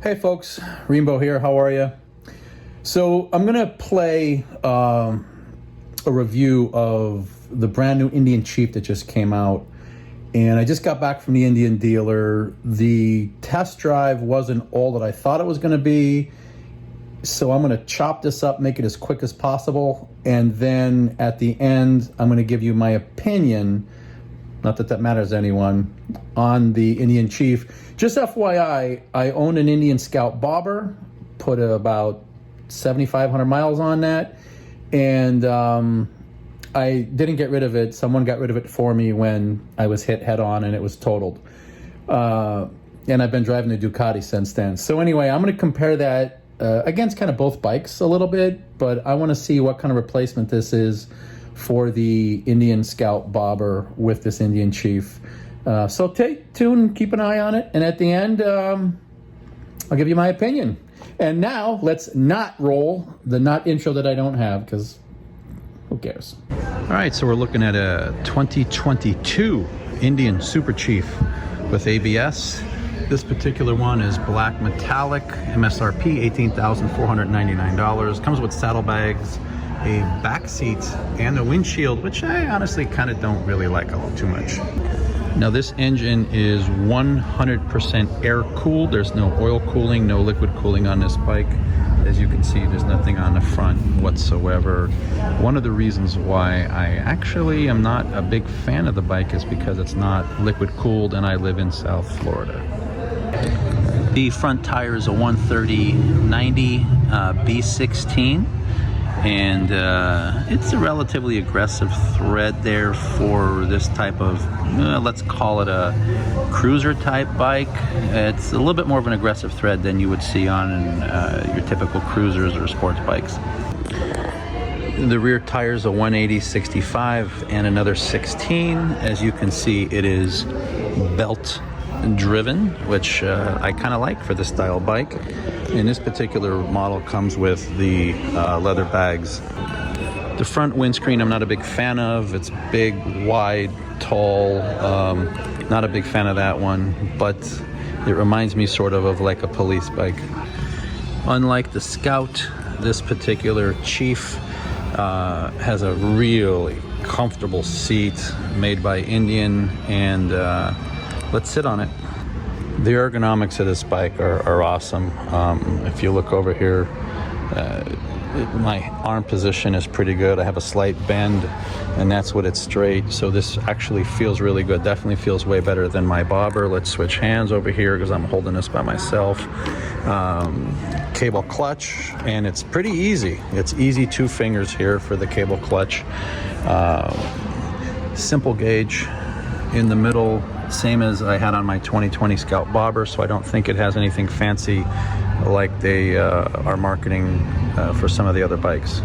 Hey folks, Rainbow here, how are you? So I'm gonna play a review of the brand new Indian Chief that just came out. And I just got back from the Indian dealer. The test drive wasn't all that I thought it was gonna be. So I'm gonna chop this up, make it as quick as possible. And then at the end, I'm gonna give you my opinion, not that that matters to anyone, on the Indian Chief. Just FYI, I own an Indian Scout bobber, put about 7,500 miles on that, and I didn't get rid of it. Someone got rid of it for me when I was hit head on and it was totaled. And I've been driving the Ducati since then. So anyway, I'm gonna compare that against kind of both bikes a little bit, but I wanna see what kind of replacement this is for the Indian Scout bobber with this Indian Chief. So stay tuned, keep an eye on it, and at the end, I'll give you my opinion. And now, let's not roll the not intro that I don't have, because who cares? All right, so we're looking at a 2022 Indian Super Chief with ABS. This particular one is black metallic, MSRP $18,499. Comes with saddlebags, a back seat, and a windshield, which I honestly kind of don't really like too much. Now this engine is 100% air cooled. There's no oil cooling, no liquid cooling on this bike. As you can see, there's nothing on the front whatsoever. One of the reasons why I actually am not a big fan of the bike is because it's not liquid cooled and I live in South Florida. The front tire is a 130/90 B16. And it's a relatively aggressive thread there for this type of, let's call it a cruiser type bike. It's a little bit more of an aggressive thread than you would see on your typical cruisers or sports bikes. The rear tire is a 180/65 and another 16. As you can see, it is belt driven, which I kind of like for this style bike. And this particular model comes with the leather bags. The front windscreen I'm not a big fan of. It's big, wide, tall. Not a big fan of that one, but it reminds me sort of like a police bike. Unlike the Scout, this particular Chief has a really comfortable seat made by Indian, and let's sit on it. The ergonomics of this bike are awesome. If you look over here, my arm position is pretty good. I have a slight bend, and that's what it's straight. So this actually feels really good. Definitely feels way better than my bobber. Let's switch hands over here because I'm holding this by myself. Cable clutch, and it's pretty easy. It's easy, 2 fingers here for the cable clutch. Simple gauge in the middle, same as I had on my 2020 Scout bobber, so I don't think it has anything fancy like they are marketing for some of the other bikes.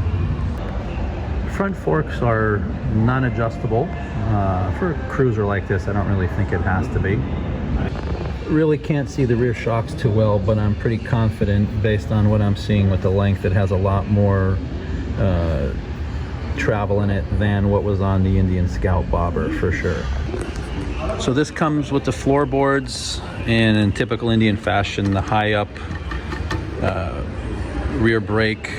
Front forks are non-adjustable. For a cruiser like this, I don't really think it has to be. Really can't see the rear shocks too well, but I'm pretty confident based on what I'm seeing with the length. It has a lot more travel in it than what was on the Indian Scout bobber for sure. So this comes with the floorboards, and in typical Indian fashion, the high up rear brake.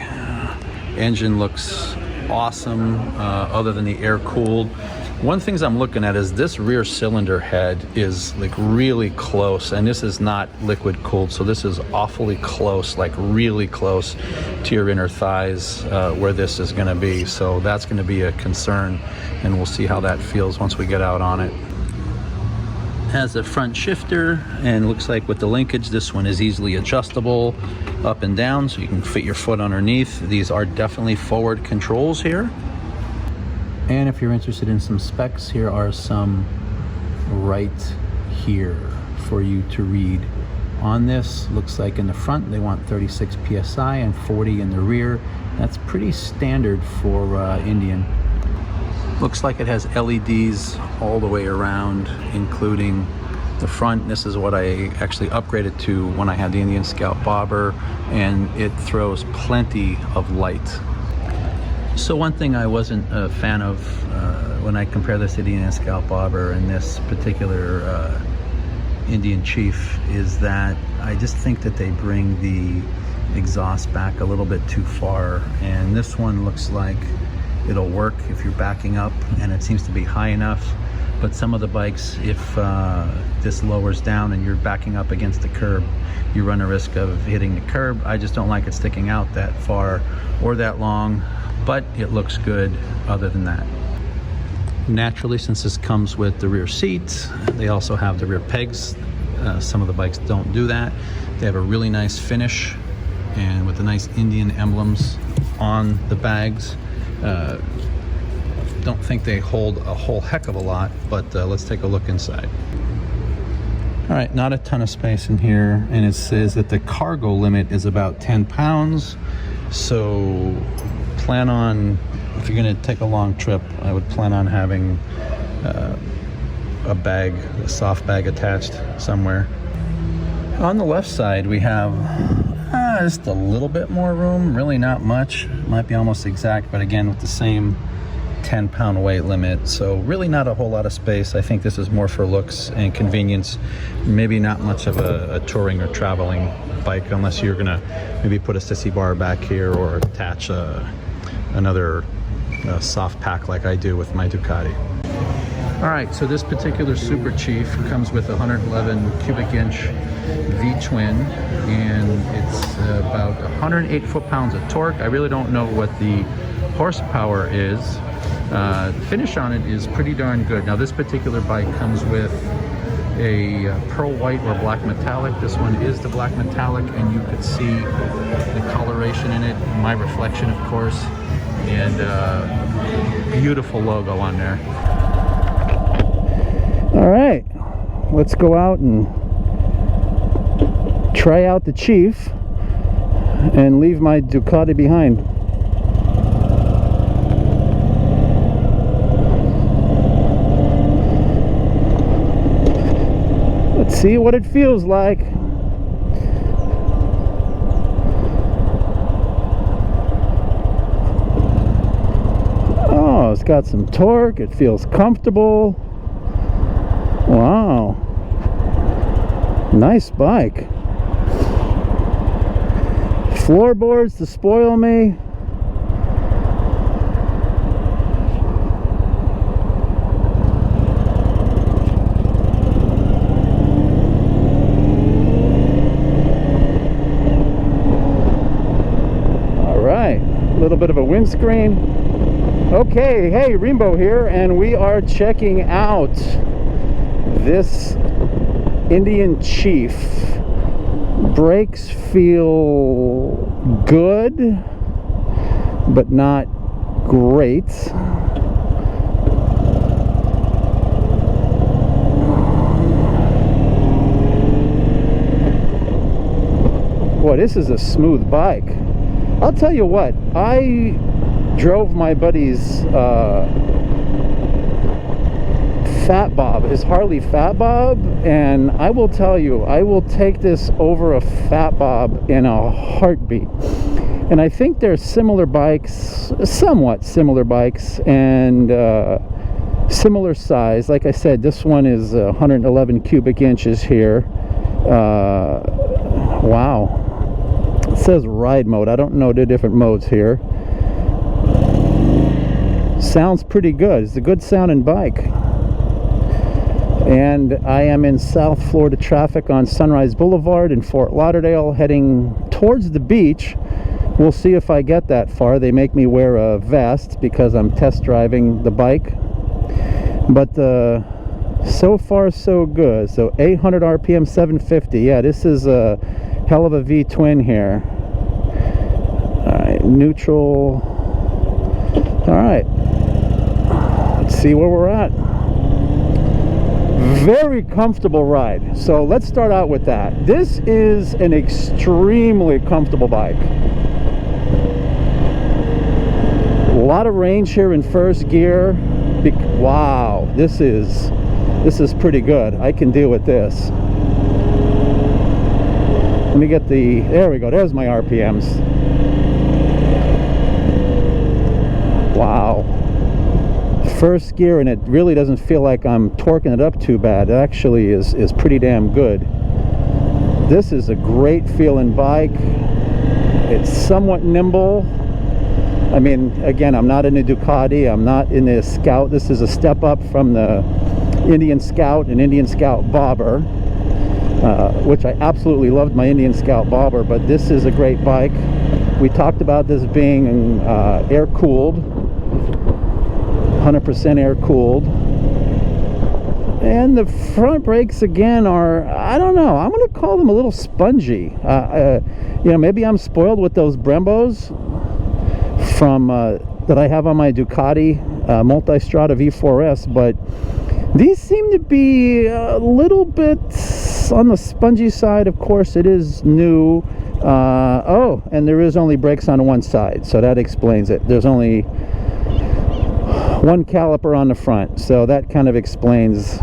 Engine looks awesome, other than the air cooled. One of the things I'm looking at is this rear cylinder head is like really close, and this is not liquid cooled, so this is awfully close, like really close to your inner thighs where this is going to be. So that's going to be a concern, and we'll see how that feels once we get out on it. Has a front shifter, and looks like with the linkage, this one is easily adjustable up and down, so you can fit your foot underneath. These are definitely forward controls here. And if you're interested in some specs, here are some right here for you to read. On this, looks like in the front they want 36 PSI and 40 in the rear. That's pretty standard for Indian. Looks like it has LEDs all the way around, including the front. This is what I actually upgraded to when I had the Indian Scout bobber, and it throws plenty of light. So one thing I wasn't a fan of when I compare this to the Indian Scout bobber and this particular Indian Chief is that I just think that they bring the exhaust back a little bit too far, and this one looks like it'll work if you're backing up and it seems to be high enough. But some of the bikes, if this lowers down and you're backing up against the curb, you run a risk of hitting the curb. I just don't like it sticking out that far or that long, but it looks good other than that. Naturally, since this comes with the rear seats, they also have the rear pegs. Some of the bikes don't do that. They have a really nice finish and with the nice Indian emblems on the bags. Don't think they hold a whole heck of a lot, but let's take a look inside. All right, not a ton of space in here, and it says that the cargo limit is about 10 pounds. So plan on, if you're gonna take a long trip, I would plan on having a bag, a soft bag attached somewhere. On the left side, we have just a little bit more room, really not much. Might be almost exact, but again, with the same 10-pound weight limit, so really not a whole lot of space. I think this is more for looks and convenience, maybe not much of a touring or traveling bike, unless you're gonna maybe put a sissy bar back here or attach another soft pack like I do with my Ducati. All right, so this particular Super Chief comes with a 111 cubic inch V-twin, and it's about 108 foot-pounds of torque. I really don't know what the horsepower is. The finish on it is pretty darn good. Now this particular bike comes with a pearl white or black metallic. This one is the black metallic, and you could see the coloration in it, my reflection of course, and beautiful logo on there. All right, let's go out and try out the Chief and leave my Ducati behind. Let's see what it feels like. Oh, it's got some torque. It feels comfortable. Wow, nice bike. Floorboards to spoil me. All right, a little bit of a windscreen. Okay, hey, Rainbow here, and we are checking out this Indian Chief. Brakes feel good, but not great. Boy, this is a smooth bike. I'll tell you what, I drove my buddy's Fat Bob, his Harley Fat Bob, and I will tell you, I will take this over a Fat Bob in a heartbeat. And I think they're similar bikes, somewhat similar bikes, and similar size. Like I said, this one is 111 cubic inches here. Wow. It says ride mode. I don't know the different modes here. Sounds pretty good. It's a good sounding bike. And I am in South Florida traffic on Sunrise Boulevard in Fort Lauderdale, heading towards the beach. We'll see if I get that far. They make me wear a vest because I'm test driving the bike. But so far so good. So 800 RPM, 750. Yeah, this is a hell of a V-twin here. All right, neutral. All right, let's see where we're at. Very comfortable ride. So let's start out with that. This is an extremely comfortable bike. A lot of range here in first gear. Wow, this is pretty good. I can deal with this. Let me get the, there we go, there's my RPMs. Wow. first gear, and it really doesn't feel like I'm torquing it up too bad. It actually is pretty damn good. This is a great feeling bike. It's somewhat nimble. I mean, again, I'm not in a Ducati, I'm not in a Scout. This is a step up from the Indian Scout and Indian Scout Bobber, which I absolutely loved my Indian Scout Bobber, but this is a great bike. We talked about this being air-cooled, 100% air-cooled. And the front brakes, again, are, I don't know, I'm going to call them a little spongy. You know, maybe I'm spoiled with those Brembos from that I have on my Ducati Multistrada V4S, but these seem to be a little bit on the spongy side. Of course, it is new. Oh, and there is only brakes on one side, so that explains it. There's only one caliper on the front, so that kind of explains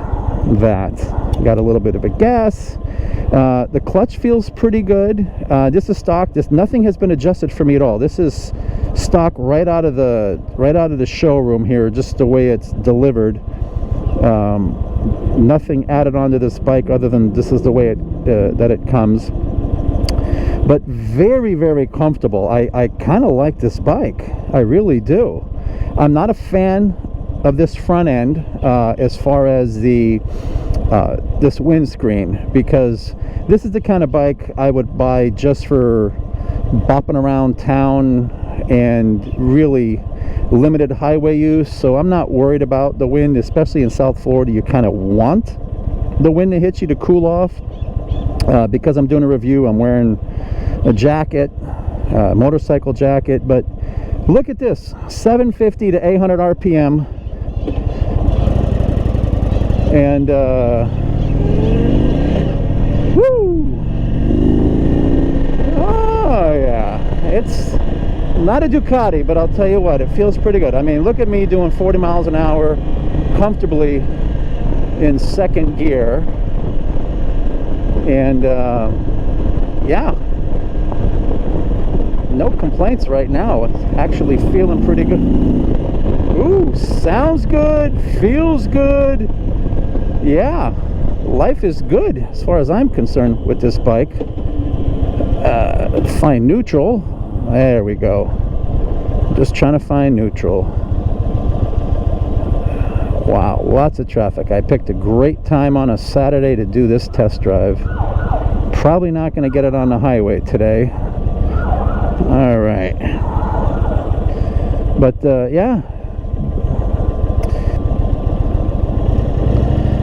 that. Got a little bit of a gas. The clutch feels pretty good. This is stock. Nothing has been adjusted for me at all. This is stock right out of the showroom here, just the way it's delivered. Nothing added onto this bike other than this is the way that it comes. But very, very comfortable. I kind of like this bike. I really do. I'm not a fan of this front end as far as the this windscreen, because this is the kind of bike I would buy just for bopping around town and really limited highway use. So I'm not worried about the wind, especially in South Florida. You kind of want the wind to hit you to cool off. Because I'm doing a review, I'm wearing a jacket, motorcycle jacket. But look at this, 750 to 800 RPM, and woo! Oh yeah, it's not a Ducati, but I'll tell you what, it feels pretty good. I mean, look at me doing 40 miles an hour comfortably in second gear, and yeah, no complaints right now. It's actually feeling pretty good. Ooh, sounds good, feels good. Yeah, life is good as far as I'm concerned with this bike. Find neutral. There we go. Just trying to find neutral. Wow, lots of traffic. I picked a great time on a Saturday to do this test drive. Probably not going to get it on the highway today. All right. But yeah.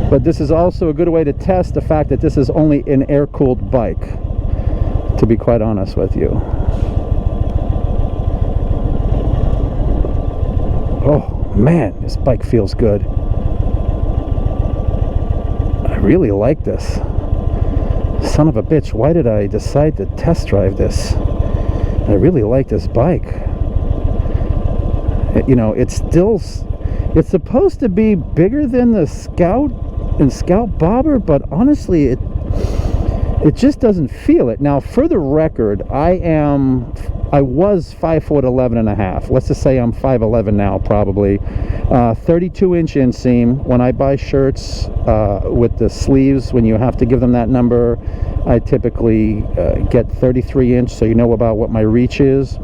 But this is also a good way to test the fact that this is only an air-cooled bike, to be quite honest with you. Oh man, this bike feels good. I really like this. Son of a bitch, why did I decide to test drive this? I really like this bike. You know, it's supposed to be bigger than the Scout and Scout Bobber, but honestly it just doesn't feel it. Now, for the record, I was 5'11" and a half. Let's just say I'm 5'11" now, probably. 32-inch inseam. When I buy shirts with the sleeves, when you have to give them that number, I typically get 33-inch, so you know about what my reach is.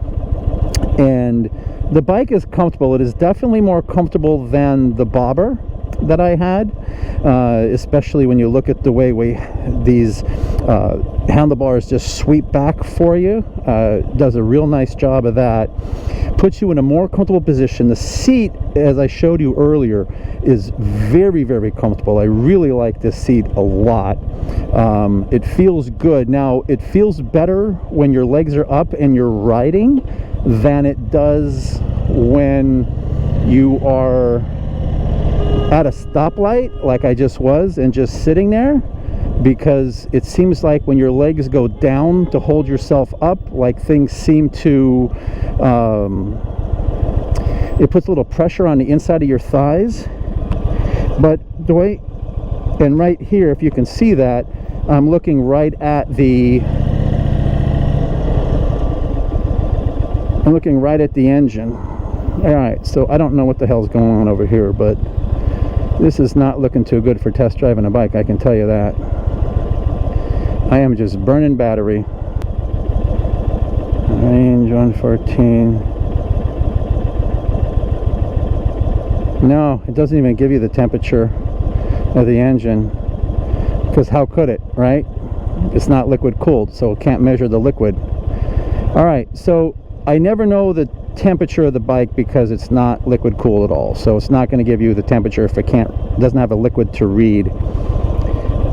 And the bike is comfortable. It is definitely more comfortable than the Bobber that I had, especially when you look at the way these handlebars just sweep back for you. Does a real nice job of that. Puts you in a more comfortable position. The seat, as I showed you earlier, is very, very comfortable. I really like this seat a lot. It feels good. Now, it feels better when your legs are up and you're riding than it does when you are at a stoplight like I just was and just sitting there, because it seems like when your legs go down to hold yourself up, like things seem to it puts a little pressure on the inside of your thighs. But the way, and right here, if you can see that, I'm looking right at the engine. All right, so I don't know what the hell's going on over here, but this is not looking too good for test driving a bike, I can tell you that. I am just burning battery. Range 114. No, it doesn't even give you the temperature of the engine, because how could it, right? It's not liquid cooled, so it can't measure the liquid. All right, so I never know the temperature of the bike because it's not liquid cooled at all, so it's not going to give you the temperature if it doesn't have a liquid to read.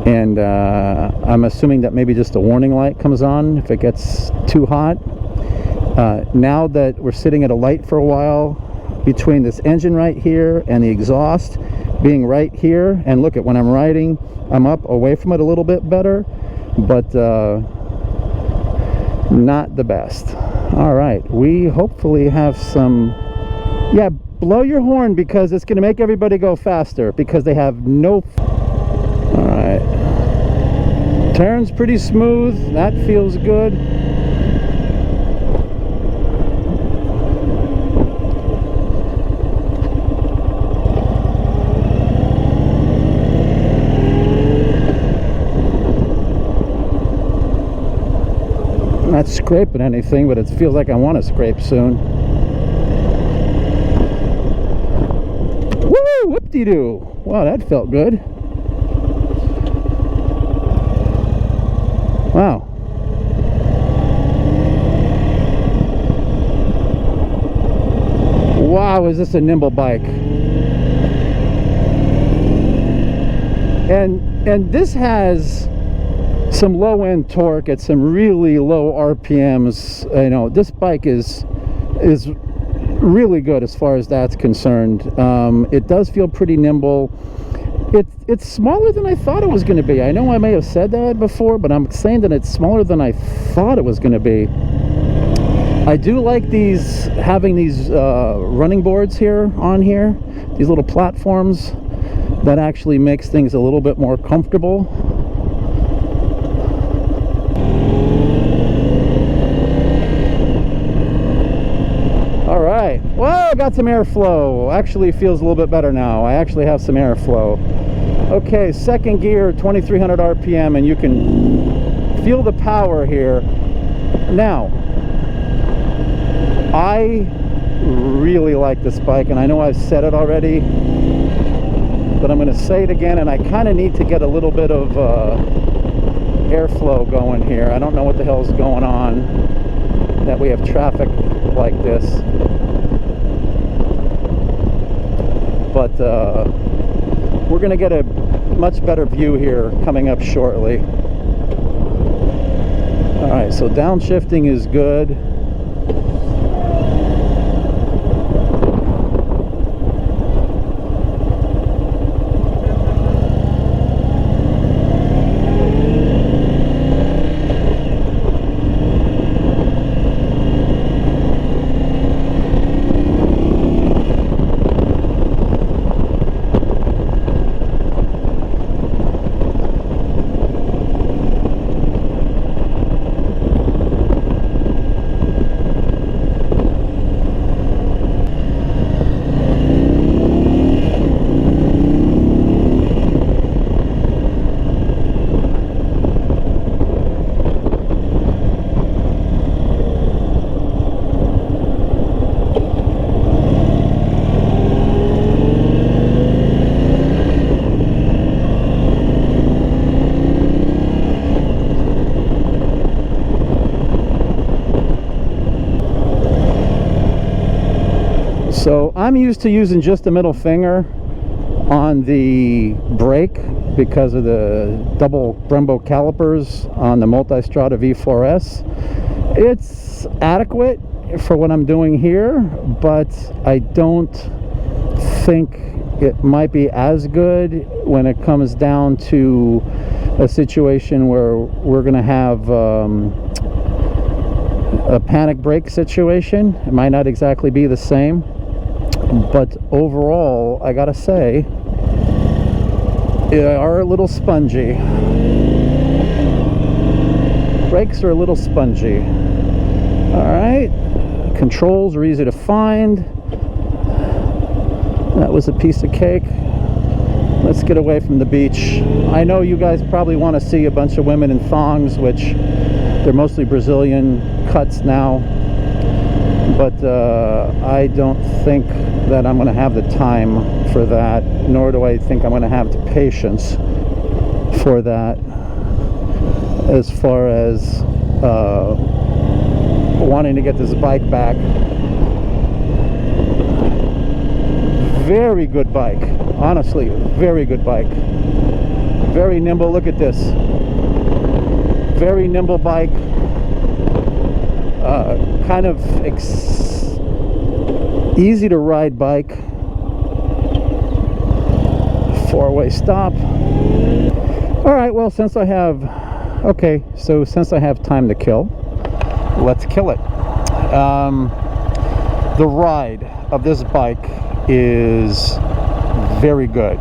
And I'm assuming that maybe just a warning light comes on if it gets too hot. Now that we're sitting at a light for a while, between this engine right here and the exhaust being right here, and look at when I'm riding, I'm up away from it a little bit better, but not the best. All right, we hopefully have some, yeah, blow your horn because it's going to make everybody go faster because they have no. All right, turns pretty smooth, that feels good. Not scraping anything, but it feels like I want to scrape soon. Woo! Whoop-de-doo! Wow, that felt good. Wow. Wow, is this a nimble bike? And this has some low-end torque at some really low RPMs. You know, this bike is really good as far as that's concerned. It does feel pretty nimble. It's smaller than I thought it was going to be. I know I may have said that before, but I'm saying that it's smaller than I thought it was going to be. I do like having these running boards here on here, these little platforms. That actually makes things a little bit more comfortable. All right, well, I got some airflow. Actually feels a little bit better now. I actually have some airflow. Okay, second gear, 2300 RPM, and you can feel the power here. Now, I really like this bike, and I know I've said it already, but I'm going to say it again, and I kind of need to get a little bit of airflow going here. I don't know what the hell's going on that we have traffic like this, but we're going to get a much better view here coming up shortly. All right, so downshifting is good. So I'm used to using just the middle finger on the brake because of the double Brembo calipers on the Multistrada V4S. It's adequate for what I'm doing here, but I don't think it might be as good when it comes down to a situation where we're going to have a panic brake situation. It might not exactly be the same. But overall, I gotta say, they are a little spongy. Brakes are a little spongy. All right, controls are easy to find. That was a piece of cake. Let's get away from the beach. I know you guys probably want to see a bunch of women in thongs, which they're mostly Brazilian cuts now, but I don't think that I'm going to have the time for that, nor do I think I'm going to have the patience for that, as far as wanting to get this bike back. Very good bike, honestly, very good bike. Very nimble. Look at this. Very nimble bike. Kind of easy to ride bike. Four-way stop. All right, well, since I have time to kill, let's kill it. The ride of this bike is very good.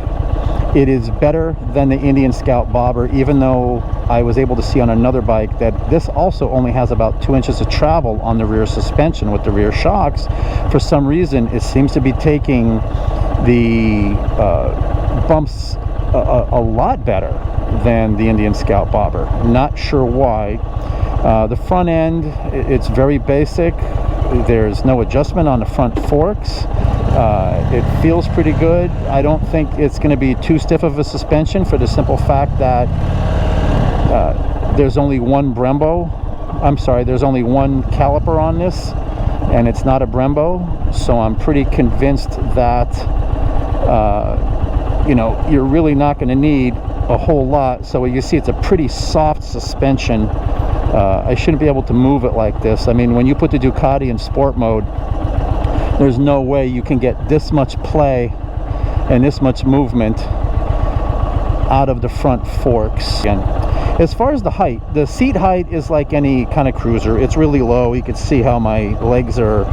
It is better than the Indian Scout Bobber, even though I was able to see on another bike that this also only has about 2 inches of travel on the rear suspension with the rear shocks. For some reason, it seems to be taking the bumps a lot better than the Indian Scout Bobber. Not sure why. The front end, it's very basic. There's no adjustment on the front forks. It feels pretty good. I don't think it's going to be too stiff of a suspension, for the simple fact that there's only one Brembo. I'm sorry, there's only one caliper on this, and it's not a Brembo. So I'm pretty convinced that you know, you're really not going to need a whole lot. So you see, it's a pretty soft suspension. I shouldn't be able to move it like this. I mean, when you put the Ducati in sport mode, there's no way you can get this much play and this much movement out of the front forks. Again, as far as the height, the seat height is like any kind of cruiser. It's really low. You can see how my legs are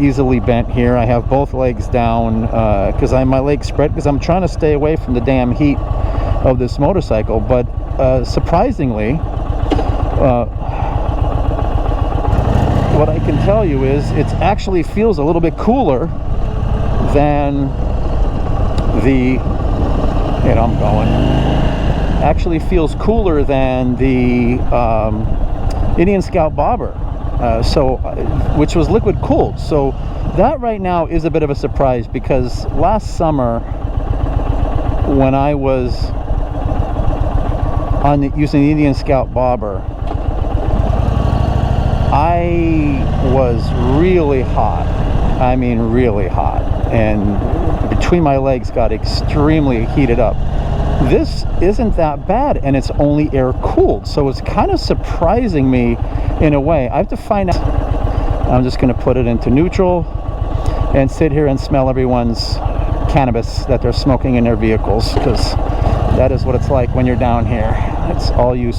easily bent here. I have both legs down because my legs spread because I'm trying to stay away from the damn heat of this motorcycle. But surprisingly, what I can tell you is it actually feels a little bit cooler than the, I'm going, actually feels cooler than the Indian Scout Bobber, which was liquid cooled. So that right now is a bit of a surprise, because last summer when I was using the Indian Scout Bobber, I was really hot. I mean, really hot, and between my legs got extremely heated up. This isn't that bad, and it's only air cooled, so it's kind of surprising me in a way. I have to find out. I'm just going to put it into neutral and sit here and smell everyone's cannabis that they're smoking in their vehicles, because that is what it's like when you're down here. It's all you.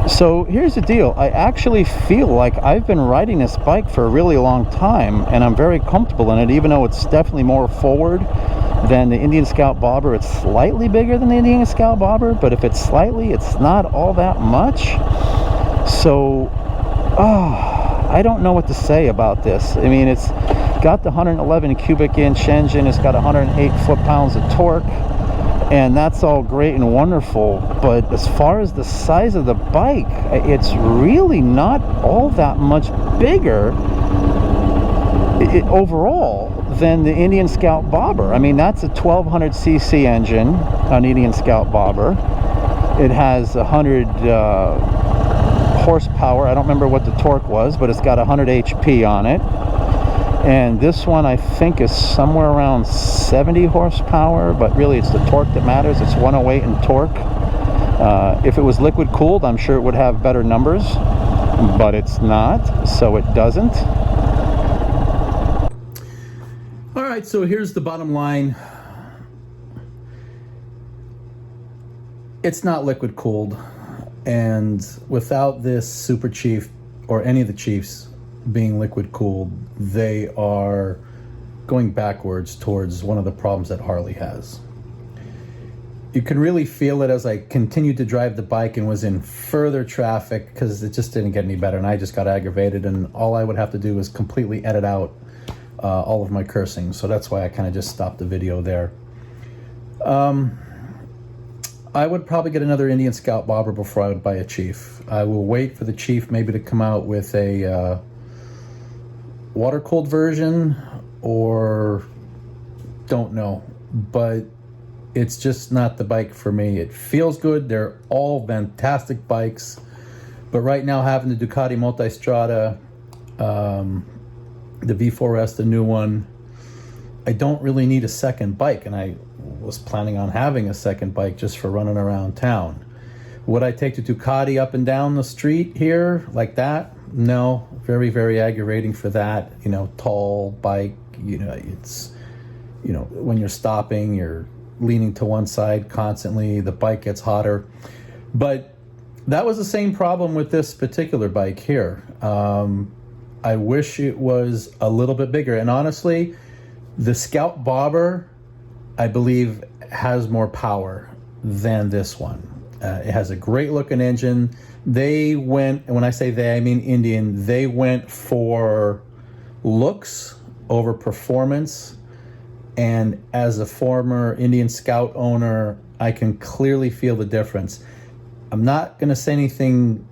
So here's the deal. I actually feel like I've been riding this bike for a really long time, and I'm very comfortable in it, even though it's definitely more forward than the Indian Scout Bobber. It's slightly bigger than the Indian Scout Bobber, but if it's slightly, it's not all that much. So, I don't know what to say about this. I mean, it's got the 111 cubic inch engine. It's got 108 foot-pounds of torque. And that's all great and wonderful, but as far as the size of the bike, it's really not all that much bigger overall than the Indian Scout Bobber. I mean, that's a 1200cc engine on Indian Scout Bobber. It has 100 horsepower. I don't remember what the torque was, but it's got 100 HP on it. And this one, I think, is somewhere around 70 horsepower, but really it's the torque that matters. It's 108 in torque. If it was liquid cooled, I'm sure it would have better numbers, but it's not, so it doesn't. All right, so here's the bottom line. It's not liquid cooled, and without this Super Chief or any of the Chiefs being liquid cooled, they are going backwards towards one of the problems that Harley has. You can really feel it as I continued to drive the bike and was in further traffic, because it just didn't get any better, and I just got aggravated, and all I would have to do was completely edit out all of my cursing. So that's why I kind of just stopped the video there. I would probably get another Indian Scout bobber before I would buy a Chief. I will wait for the Chief maybe to come out with a water-cooled version, or don't know. But it's just not the bike for me. It feels good. They're all fantastic bikes. But right now, having the Ducati Multistrada, the V4S, the new one, I don't really need a second bike. And I was planning on having a second bike just for running around town. Would I take the Ducati up and down the street here like that? No, very, very aggravating for that. You know, tall bike, you know, it's, you know, when you're stopping, you're leaning to one side constantly, the bike gets hotter. But that was the same problem with this particular bike here. I wish it was a little bit bigger. And honestly, the Scout Bobber, I believe, has more power than this one. It has a great looking engine. They went, and when I say they, I mean Indian, they went for looks over performance. And as a former Indian Scout owner, I can clearly feel the difference. I'm not going to say anything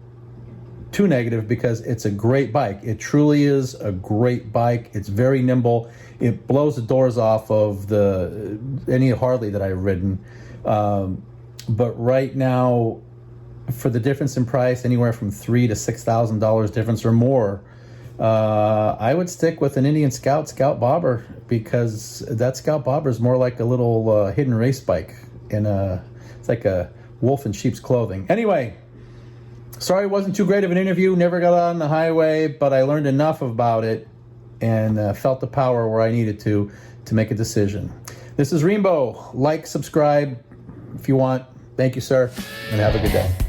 too negative because it's a great bike. It truly is a great bike. It's very nimble. It blows the doors off of any Harley that I've ridden. But right now, for the difference in price, anywhere from $3,000 to $6,000 difference or more, I would stick with an Indian Scout Bobber, because that Scout Bobber is more like a little hidden race bike. It's like a wolf in sheep's clothing. Anyway, sorry it wasn't too great of an interview. Never got on the highway, but I learned enough about it and felt the power where I needed to make a decision. This is Rainbow. Like, subscribe if you want. Thank you, sir, and have a good day.